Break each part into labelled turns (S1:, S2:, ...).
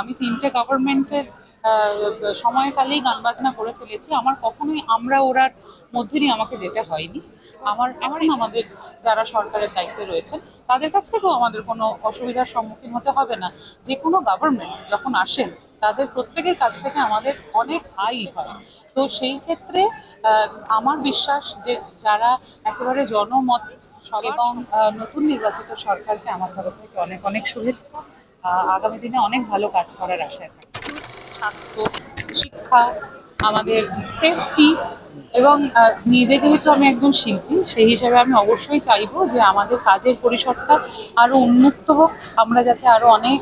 S1: আমি ৩টে গভর্নমেন্টের সময়কালেই গান বাজনা করে ফেলেছি। আমার কখনোই আমরা ওরার মধ্যে দিয়ে আমাকে যেতে হয়নি। আমারই আমাদের যারা সরকারের দায়িত্বে রয়েছেন তাদের কাছ থেকেও আমাদের কোনো অসুবিধার সম্মুখীন হতে হবে না। যে কোনো গভর্নমেন্ট যখন আসেন তাদের প্রত্যেকের কাছ থেকে আমাদের অনেক আয়ই হয়। তো সেই ক্ষেত্রে আমার বিশ্বাস যে যারা একেবারে জনমত এবং নতুন নির্বাচিত সরকারকে আমার তরফ থেকে অনেক অনেক শুভেচ্ছা। আগামী দিনে অনেক ভালো কাজ করার আশায় থাকি। স্বাস্থ্য, শিক্ষা, আমাদের সেফটি এবং নিজে যেহেতু আমি একজন শিল্পী, সেই হিসাবে আমি অবশ্যই চাইবো যে আমাদের কাজের পরিসরটা আরো উন্মুক্ত হোক। আমরা যাতে আরো অনেক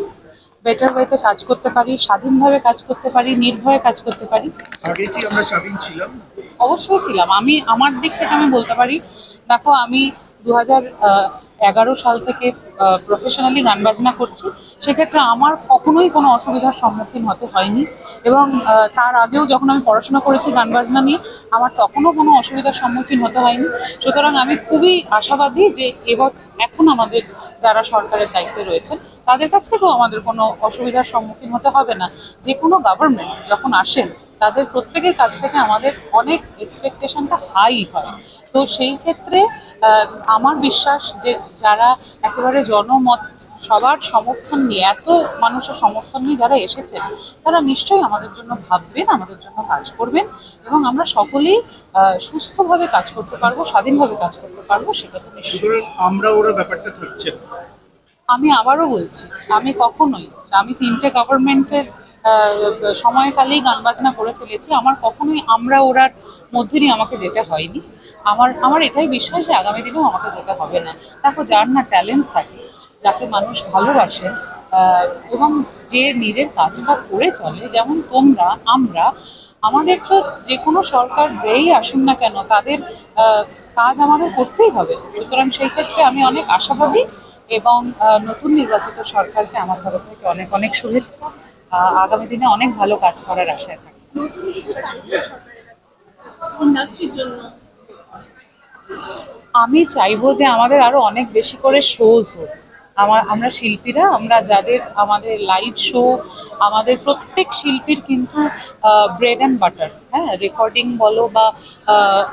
S1: বেটার ওয়েতে কাজ করতে পারি, স্বাধীনভাবে কাজ করতে পারি, নির্ভয়ে কাজ করতে পারি।
S2: আগে কি আমরা স্বাধীন ছিলাম?
S1: অবশ্যই ছিলাম। আমি আমার দিক থেকে আমি বলতে পারি, দেখো আমি 2011 সাল থেকে প্রফেশনালি গান বাজনা করছি। সেক্ষেত্রে আমার কখনোই কোনো অসুবিধার সম্মুখীন হতে হয়নি। এবং তার আগেও যখন আমি পড়াশোনা করেছি গান বাজনা নিয়ে, আমার তখনও কোনো অসুবিধার সম্মুখীন হতে হয়নি। সুতরাং আমি খুবই আশাবাদী যে এখন আমাদের যারা সরকারের দায়িত্বে রয়েছেন তাদের কাছ থেকেও আমাদের কোনো অসুবিধার সম্মুখীন হতে হবে না। যে কোনো গভর্নমেন্ট যখন আসেন তাদের প্রত্যেকের কাছ থেকে আমাদের অনেক এক্সপেকটেশনটা হাই হয়। তো সেই ক্ষেত্রে আমার বিশ্বাস যে যারা একেবারে জনমত সবার সমর্থন নিয়ে, এত মানুষের সমর্থন নিয়ে যারা এসেছেন, তারা নিশ্চয়ই আমাদের জন্য ভাববেন, আমাদের জন্য কাজ করবেন এবং আমরা সকলেই সুস্থভাবে কাজ করতে পারবো, স্বাধীনভাবে কাজ করতে পারবো, সেটা তো নিশ্চয়ই।
S2: আমরা ওরা ব্যাপারটা থাকছে না।
S1: আমি আবারও বলছি, আমি ৩টে গভর্নমেন্টের সময়কালেই গান বাজনা করে ফেলেছি। আমার কখনোই আমরা ওরার মধ্যে দিয়ে আমাকে যেতে হয়নি। আমার এটাই বিশ্বাস যে আগামী দিনেও আমাকে যেতে হবে না। দেখো, যার না ট্যালেন্ট থাকে, যাকে মানুষ ভালোবাসেন, এবং যে নিজের কাজটা করে চলে, যেমন তোমরা, আমরা, আমাদের তো যে কোনো সরকার যেই আসুন না কেন তাদের কাজ আমাদের করতেই হবে। সুতরাং সেই ক্ষেত্রে আমি অনেক আশাবাদী এবং নতুন নির্বাচিত সরকারকে আমার তরফ থেকে অনেক অনেক শুভেচ্ছা। আগামী দিনে অনেক ভালো কাজ করার আশায় থাকি। আমি চাইবো যে আমাদের আরো অনেক বেশি করে শোজ হোক। আমরা শিল্পীরা, আমরা যাদের আমাদের লাইভ শো, আমাদের প্রত্যেক শিল্পীর কিন্তু ব্রেড অ্যান্ড বাটার, হ্যাঁ, রেকর্ডিং বলো বা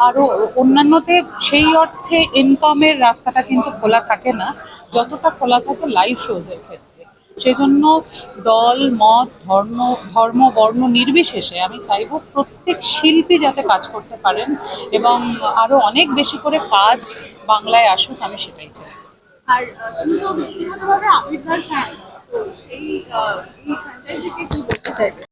S1: আরো অন্যান্যতে সেই অর্থে ইনকামের রাস্তাটা কিন্তু খোলা থাকে না যতটা খোলা থাকে লাইভ শোজের ক্ষেত্রে। সেজন্য দল মত ধর্ম বর্ণ নির্বিশেষে আমি চাইবো প্রত্যেক শিল্পী যাতে কাজ করতে পারেন এবং আরো অনেক বেশি করে কাজ বাংলায় আসুক, আমি সেটাই চাই।
S3: আর তুমি তো ব্যক্তিগতভাবে আবির্ভাব ফ্যান, তো এই ফ্র্যাঞ্চাইজিকে কি বলতে চাইবে?